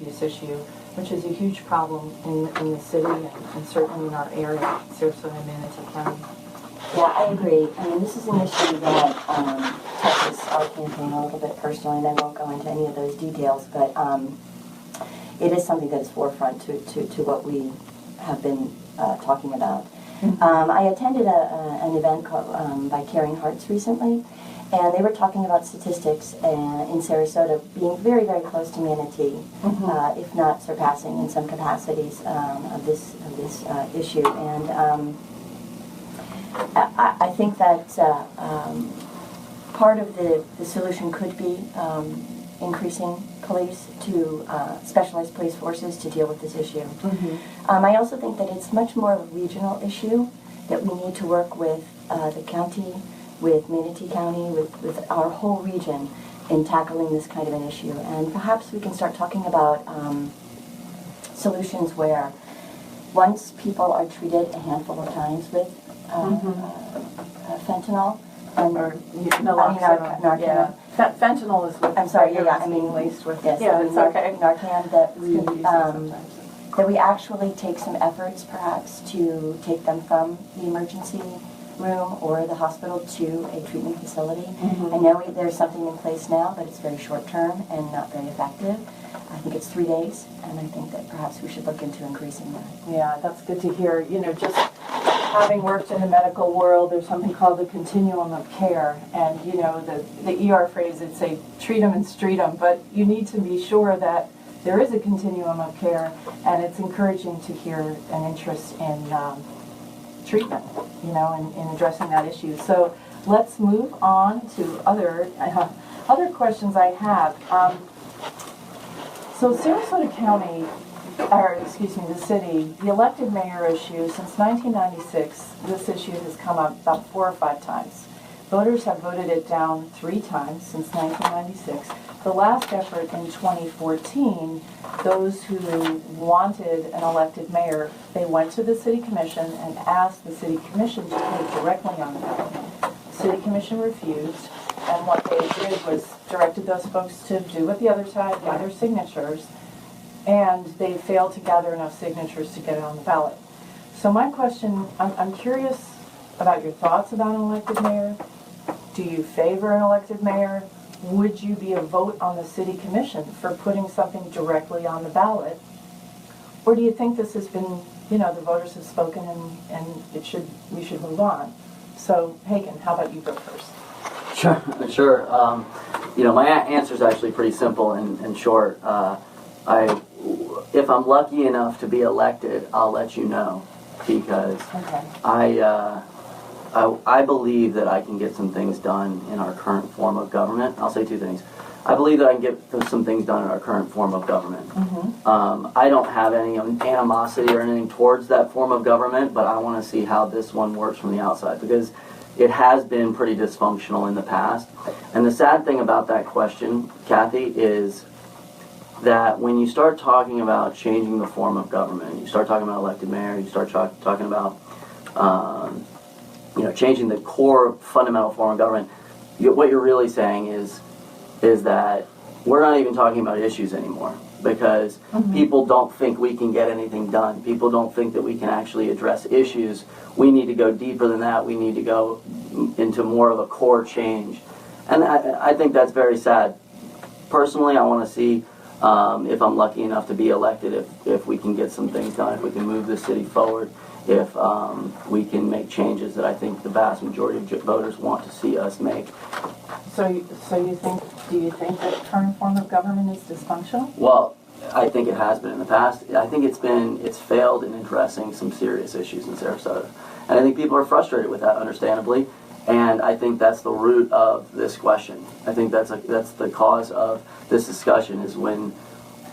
use issue, which is a huge problem in the city and certainly in our area, Sarasota and Manatee County. Yeah, I agree. I mean, this is an issue that touches our campaign a little bit personally, and I won't go into any of those details, but it is something that is forefront to what we have been talking about. I attended an event called, by Caring Hearts recently, and they were talking about statistics in Sarasota being very, very close to Manatee, if not surpassing in some capacities of this issue. And I think that part of the solution could be increasing police to specialized police forces to deal with this issue. I also think that it's much more of a regional issue, that we need to work with the county, with Manatee County, with our whole region in tackling this kind of an issue. And perhaps we can start talking about solutions where once people are treated a handful of times with fentanyl, or Narcan. Yeah. Fentanyl is what I'm sorry. I mean laced with. Yes, yeah, it's okay. Narcan. That we actually take some efforts, perhaps, to take them from the emergency room or the hospital to a treatment facility. I know there's something in place now, but it's very short term and not very effective. I think it's 3 days, and I think that perhaps we should look into increasing that. Yeah, that's good to hear. You know, just having worked in the medical world, there's something called the continuum of care, and you know, the ER phrase would say treat them and street them, but you need to be sure that there is a continuum of care, and it's encouraging to hear an interest in treatment, you know, in addressing that issue. So let's move on to other questions I have. So Sarasota County, or excuse me, the city, the elected mayor issue, since 1996, this issue has come up about 4 or 5 times. Voters have voted it down 3 times since 1996. The last effort in 2014, those who wanted an elected mayor, they went to the city commission and asked the city commission to put it directly on the ballot. The city commission refused, and what they did was directed those folks to do what the other side, gather signatures, and they failed to gather enough signatures to get it on the ballot. So my question, I'm curious about your thoughts about an elected mayor. Do you favor an elected mayor? Would you be a vote on the city commission for putting something directly on the ballot? Or do you think this has been, you know, the voters have spoken and we should move on? So, Hagen, how about you go first? Sure. You know, my answer is actually pretty simple and short. If I'm lucky enough to be elected, I'll let you know, because I believe that I can get some things done in our current form of government. I'll say 2 things. I believe that I can get some things done in our current form of government. I don't have any animosity or anything towards that form of government, but I want to see how this one works from the outside, because it has been pretty dysfunctional in the past. And the sad thing about that question, Kathy, is that when you start talking about changing the form of government, you start talking about elected mayor, you start talking about you know, changing the core fundamental form of government, what you're really saying is that we're not even talking about issues anymore, because people don't think we can get anything done. People don't think that we can actually address issues. We need to go deeper than that. We need to go into more of a core change. And I think that's very sad. Personally, I want to see if I'm lucky enough to be elected, if we can get some things done, if we can move the city forward, if we can make changes that I think the vast majority of voters want to see us make. So do you think that the current form of government is dysfunctional? Well, I think it has been in the past. I think it's failed in addressing some serious issues in Sarasota. And I think people are frustrated with that, understandably. And I think that's the root of this question. I think that's the cause of this discussion, is when,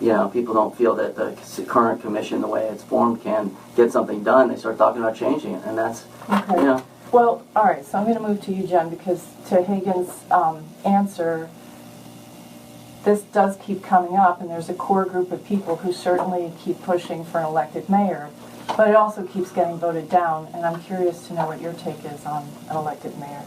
you know, people don't feel that the current commission, the way it's formed, can get something done. They start talking about changing it, and that's, okay. You know. Well, all right, so I'm going to move to you, Jen, because to Hagen's answer, this does keep coming up, and there's a core group of people who certainly keep pushing for an elected mayor. But it also keeps getting voted down, and I'm curious to know what your take is on an elected mayor.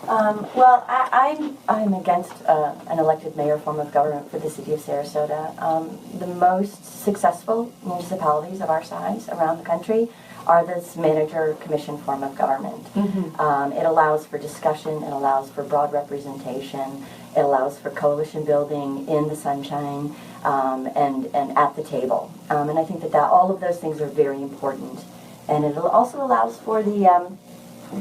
Well, I'm against an elected mayor form of government for the city of Sarasota. The most successful municipalities of our size around the country are this manager-commission form of government. It allows for discussion, it allows for broad representation, it allows for coalition building in the sunshine and at the table. And I think that all of those things are very important. And it also allows for the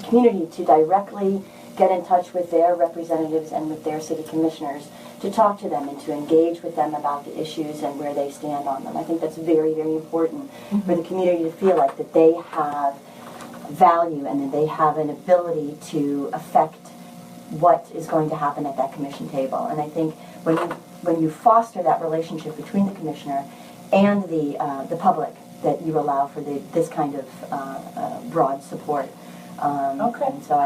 community to directly get in touch with their representatives and with their city commissioners, to talk to them and to engage with them about the issues and where they stand on them. I think that's very, very important for the community to feel like that they have value and that they have an ability to affect what is going to happen at that commission table. And I think when you foster that relationship between the commissioner and the public, that you allow for this kind of broad support. Okay. And so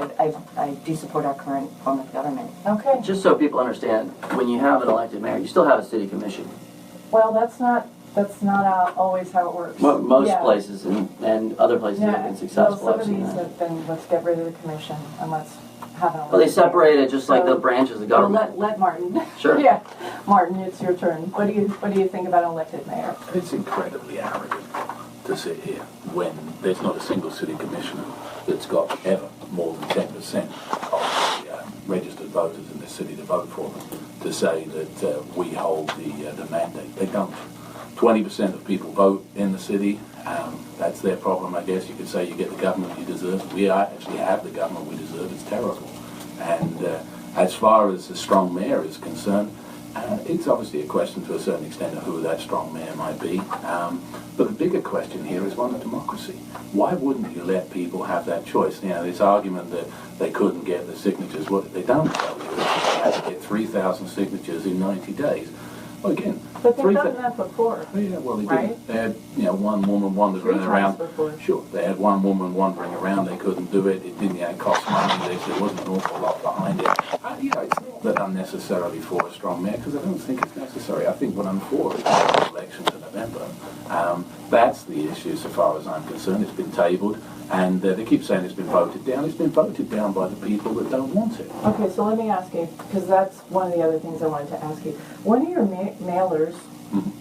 I do support our current form of government. Okay. Just so people understand, when you have an elected mayor, you still have a city commission. Well, that's not always how it works. Most places and other places have been successful. Well, some of these have been, let's get rid of the commission and let's have an elected Well, they separate mayor. it just like the branches of government. Let Martin. Sure. Yeah, Martin, it's your turn. What do you think about an elected mayor? It's incredibly arrogant to sit here when there's not a single city commissioner that's got ever more than 10% of the registered voters in this city to vote for them, to say that we hold the mandate. They don't. 20% of people vote in the city. That's their problem, I guess. You could say you get the government you deserve. We actually have the government we deserve. It's terrible. And as far as the strong mayor is concerned, it's obviously a question to a certain extent of who that strong mayor might be. But the bigger question here is one of democracy. Why wouldn't you let people have that choice? You know, this argument that they couldn't get the signatures, what they don't tell you is they had to get 3,000 signatures in 90 days. Well, again, But they've done that before. yeah, well, they right? didn't. They had, one woman wandering around. Before. Sure, they had one woman wandering around. They couldn't do it. It didn't cost money. There wasn't an awful lot behind it. It's not that I'm necessarily for a strong mayor, because I don't think it's necessary. I think what I'm for is the elections in November. That's the issue, so far as I'm concerned. It's been tabled, and they keep saying it's been voted down. It's been voted down by the people that don't want it. Okay, so let me ask you, because that's one of the other things I wanted to ask you. When are your mailers,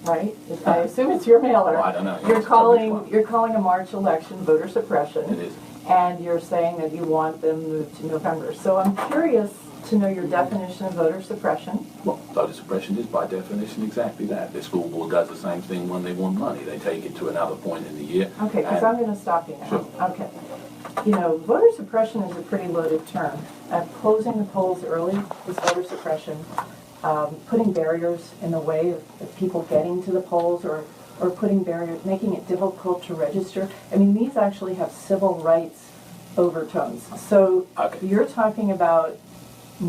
right? I assume it's your mailer. Well, I don't know. You're calling a March election voter suppression. It is. And you're saying that you want them moved to November. So I'm curious to know your definition of voter suppression. Well, voter suppression is by definition exactly that. The school board does the same thing when they want money. They take it to another point in the year. Okay, because I'm going to stop you now. Sure. Okay. Voter suppression is a pretty loaded term. Closing the polls early is voter suppression. Putting barriers in the way of people getting to the polls or putting barriers, making it difficult to register. I mean, these actually have civil rights overtones. So You're talking about a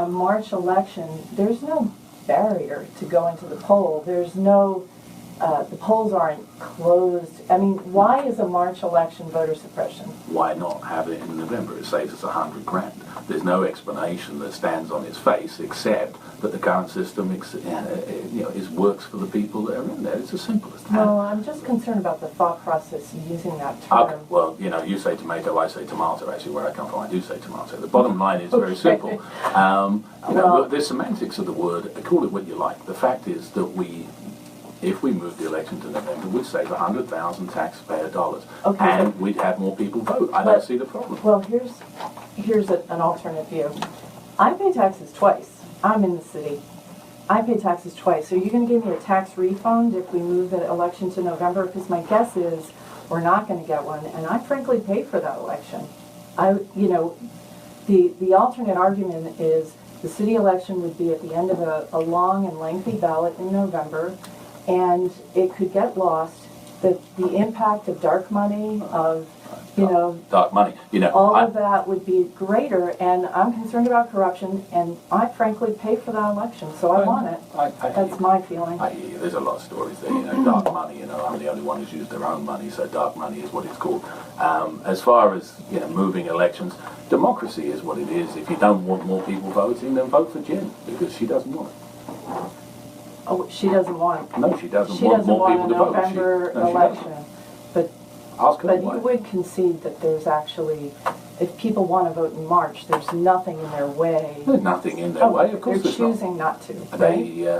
March election. There's no barrier to go into the poll. There's no, the polls aren't closed. I mean, why is a March election voter suppression? Why not have it in November? It saves us $100,000. There's no explanation that stands on its face except that the current system works for the people that are in there. It's as simple as that. No, I'm just concerned about the thought process using that term. Okay. Well, you say tomato, I say tomato. Actually, where I come from, I do say tomato. The bottom line is very simple. The semantics of the word, call it what you like. The fact is that if we move the election to November, we'd save 100,000 taxpayer dollars, and we'd have more people vote. I don't see the problem. Well, here's an alternate view. I pay taxes twice. I'm in the city. I pay taxes twice. So you're going to give me a tax refund if we move the election to November? Because my guess is we're not going to get one, and I frankly paid for that election. The alternate argument is the city election would be at the end of a long and lengthy ballot in November, and it could get lost. The impact of dark money, of dark money, all of that would be greater, and I'm concerned about corruption, and I frankly pay for that election, so I want it. That's my feeling. I hear you. There's a lot of stories there, dark money, I'm the only one who's used their own money, so dark money is what it's called. As far as, moving elections, democracy is what it is. If you don't want more people voting, then vote for Jen, because she doesn't want it. Oh, she doesn't want. No, she doesn't She want doesn't more want people a to vote. November election. But Ask her But why. you would concede that there's actually, if people want to vote in March, there's nothing in their way. There's nothing in their way, of course They're there's not. choosing not to, right?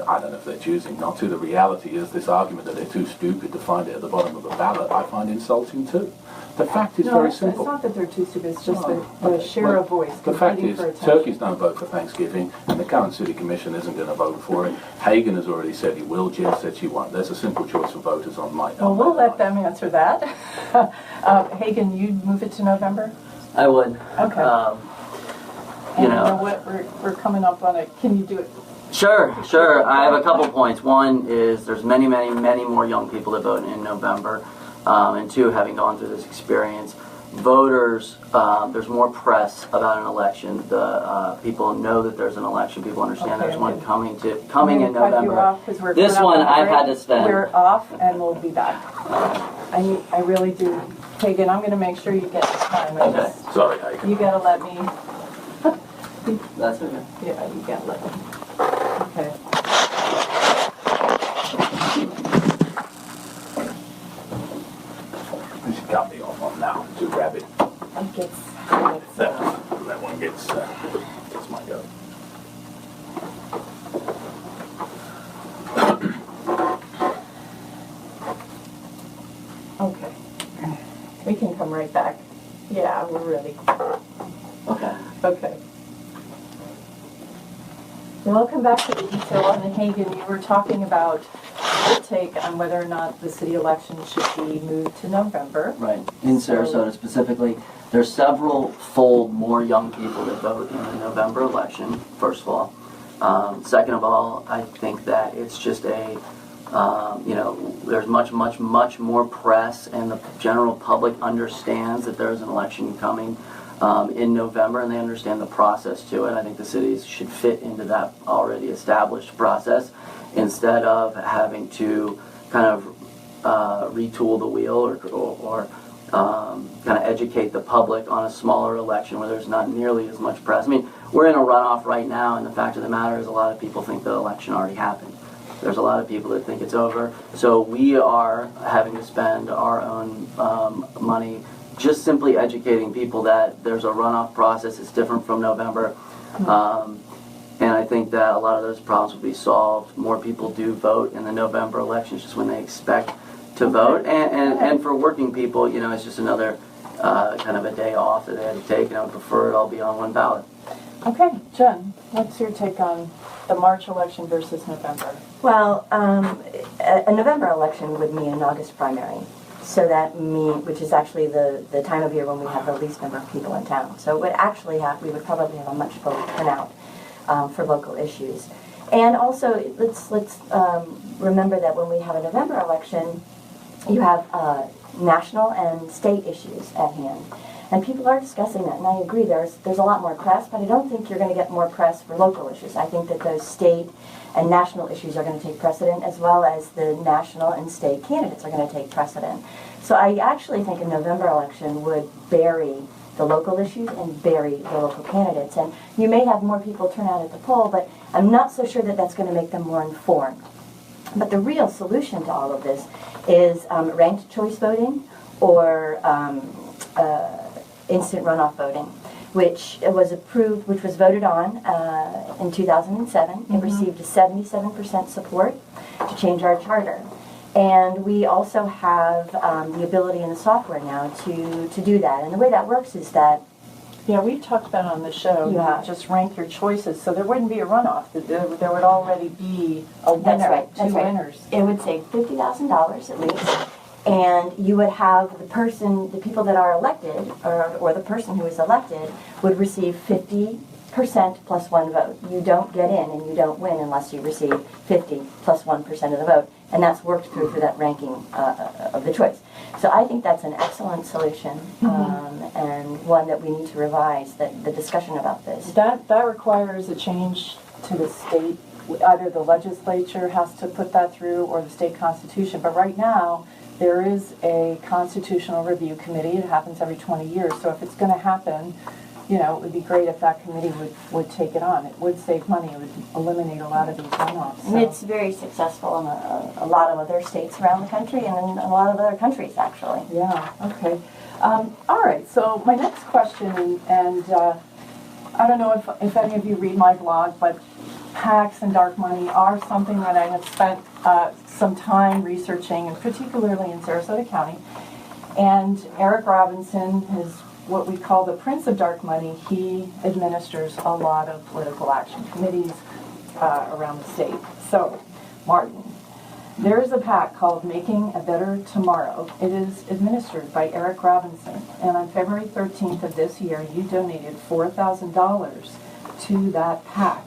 I don't know if they're choosing not to. The reality is this argument that they're too stupid to find it at the bottom of the ballot, I find insulting too. The fact is very simple. It's not that they're too stupid, it's just the share of voice, The fact competing is, for attention. Turkey's don't vote for Thanksgiving, and the current city commission isn't going to vote for it. Hagen has already said he will. Jen said she won't. There's a simple choice for voters on my. Well, we'll let them answer that. Hagen, you'd move it to November? I would. Okay. You And you know. know what, we're coming up on it. Can you do it? Sure. I have a couple points. One is there's many more young people that vote in November. And two, having gone through this experience, voters, there's more press about an election. The people know that there's an election. People understand there's one coming in Cut you November. off 'cause we're This coming up one on I've break. had to spend. We're off and we'll be back. I really do. Hagen, I'm going to make sure you get this time. I Okay. just- Sorry, Hagen. You gotta let me. That's okay. Yeah, you gotta let me. Okay. You should cut me off on now. Too rabid. It gets That one gets my go. okay. We can come right back. Yeah, we're ready. Okay. Okay. Welcome back to the detail on the Hagen. You were talking about your take on whether or not the city election should be moved to November. Right. In So- Sarasota specifically, there's several fold more young people that vote in the November election, first of all. Second of all, I think that it's just there's much more press, and the general public understands that there's an election coming in November, and they understand the process to it. I think the cities should fit into that already established process instead of having to kind of retool the wheel or kind of educate the public on a smaller election where there's not nearly as much press. I mean, we're in a runoff right now, and the fact of the matter is a lot of people think the election already happened. There's a lot of people that think it's over. So we are having to spend our own money just simply educating people that there's a runoff process. It's different from November. And I think that a lot of those problems will be solved. More people do vote in the November elections just when they expect to vote. And for working people, it's just another kind of a day off that they had to take, and I would prefer it all be on one ballot. Okay, Jen, what's your take on the March election versus November? Well, a November election would mean an August primary. So which is actually the time of year when we have the least number of people in town. So it would actually we would probably have a much lower turnout for local issues. And also, let's remember that when we have a November election, you have national and state issues at hand. And people are discussing that, and I agree, there's a lot more press, but I don't think you're going to get more press for local issues. I think that those state and national issues are going to take precedent, as well as the national and state candidates are going to take precedent. So I actually think a November election would bury the local issues and bury the local candidates. And you may have more people turn out at the poll, but I'm not so sure that that's going to make them more informed. But the real solution to all of this is ranked choice voting or instant runoff voting, which was voted on in 2007. It received a 77% support to change our charter. And we also have the ability in the software now to do that. And the way that works is that Yeah, we've talked about it on the show. Yeah. You just rank your choices, so there wouldn't be a runoff. There would already be a winner, That's right. two winners. It would save $50,000 at least, and you would have the people that are elected, or the person who is elected, would receive 50% plus one vote. You don't get in and you don't win unless you receive 50 plus 1% of the vote, and that's worked through that ranking of the choice. So I think that's an excellent solution, and one that we need to revise, the discussion about this. That requires a change to the state. Either the legislature has to put that through or the state constitution. But right now, there is a constitutional review committee. It happens every 20 years. So if it's going to happen, you know, it would be great if that committee would take it on. It would save money. It would eliminate a lot of these runoffs. And it's very successful in a lot of other states around the country and in a lot of other countries, actually. Yeah, okay. All right, so my next question, and I don't know if any of you read my blog, but PACs and dark money are something that I have spent some time researching, and particularly in Sarasota County. And Eric Robinson is what we call the Prince of Dark Money. He administers a lot of political action committees around the state. So, Martin, there is a PAC called Making a Better Tomorrow. It is administered by Eric Robinson. And on February 13th of this year, you donated $4,000 to that PAC.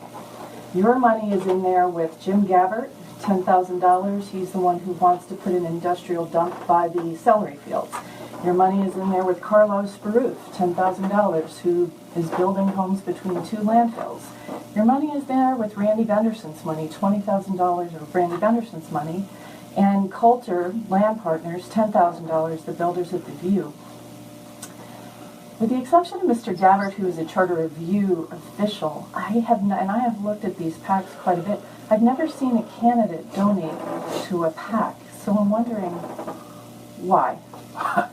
Your money is in there with Jim Gabbert, $10,000. He's the one who wants to put an industrial dump by the celery fields. Your money is in there with Carlos Baruth, $10,000, who is building homes between two landfills. Your money is there with Randy Benderson's money, $20,000 of Randy Benderson's money, and Coulter Land Partners, $10,000, the builders of the View. With the exception of Mr. Gabbert, who is a charter review official, I have looked at these PACs quite a bit. I've never seen a candidate donate to a PAC, so I'm wondering why.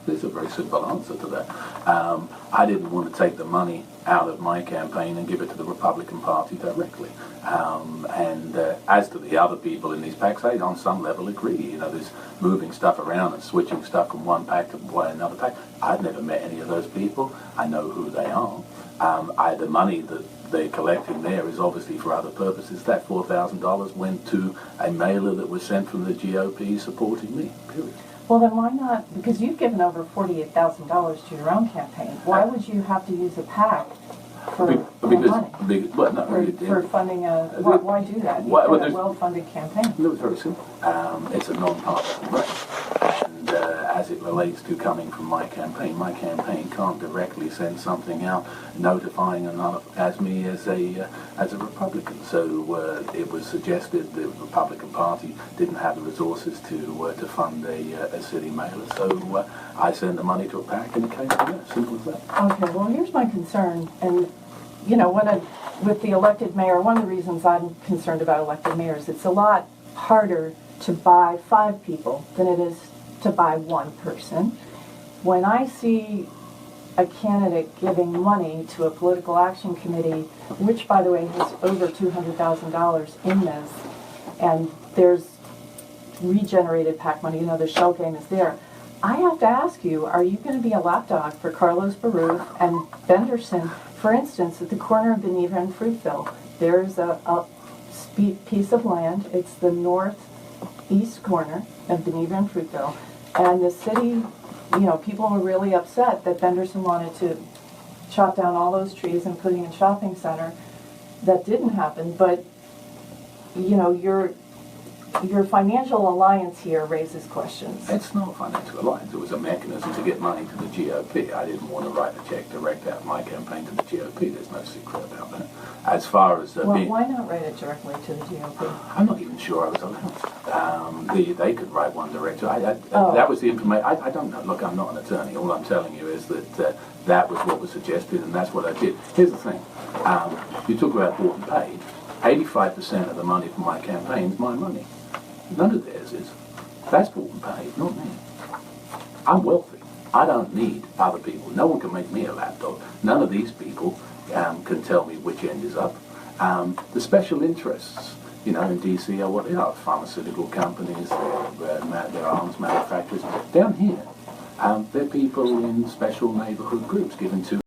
There's a very simple answer to that. I didn't want to take the money out of my campaign and give it to the Republican Party directly. As to the other people in these PACs, I on some level agree. You know, there's moving stuff around and switching stuff from one PAC to another PAC. I've never met any of those people. I know who they are. The money that they're collecting there is obviously for other purposes. That $4,000 went to a mailer that was sent from the GOP supporting me, period. Well, then why not? Because you've given over $48,000 to your own campaign. Why would you have to use a PAC for money? For funding why do that? You've got a well-funded campaign. It was very simple. It's a non-partisan race. And as it relates to coming from my campaign can't directly send something out notifying as me as a Republican. So it was suggested the Republican Party didn't have the resources to fund a city mailer. So I sent the money to a PAC and it came from there. Simple as that. Okay, well here's my concern. And you know, with the elected mayor, one of the reasons I'm concerned about elected mayors, it's a lot harder to buy 5 people than it is to buy 1 person. When I see a candidate giving money to a political action committee, which by the way has over $200,000 in this, and there's regenerated PAC money, you know, the shell game is there. I have to ask you, are you going to be a lapdog for Carlos Baruth and Benderson? For instance, at the corner of Beneva and Fruitville, there's a piece of land. It's the northeast corner of Beneva and Fruitville. And the city, you know, people were really upset that Benderson wanted to chop down all those trees and put in a shopping center. That didn't happen, but, you know, your financial alliance here raises questions. It's not a financial alliance. It was a mechanism to get money to the GOP. I didn't want to write a check direct out my campaign to the GOP. There's no secret about that. As far as why not write it directly to the GOP? I'm not even sure I was allowed. They could write one direct. That was the information. I don't know. Look, I'm not an attorney. All I'm telling you is that that was what was suggested, and that's what I did. Here's the thing. You talk about bought and paid. 85% of the money from my campaign is my money. None of theirs is. That's bought and paid, not me. I'm wealthy. I don't need other people. No one can make me a lapdog. None of these people can tell me which end is up. The special interests, you know, in D.C. are what they are. Pharmaceutical companies, they're arms manufacturers. Down here, they're people in special neighborhood groups given to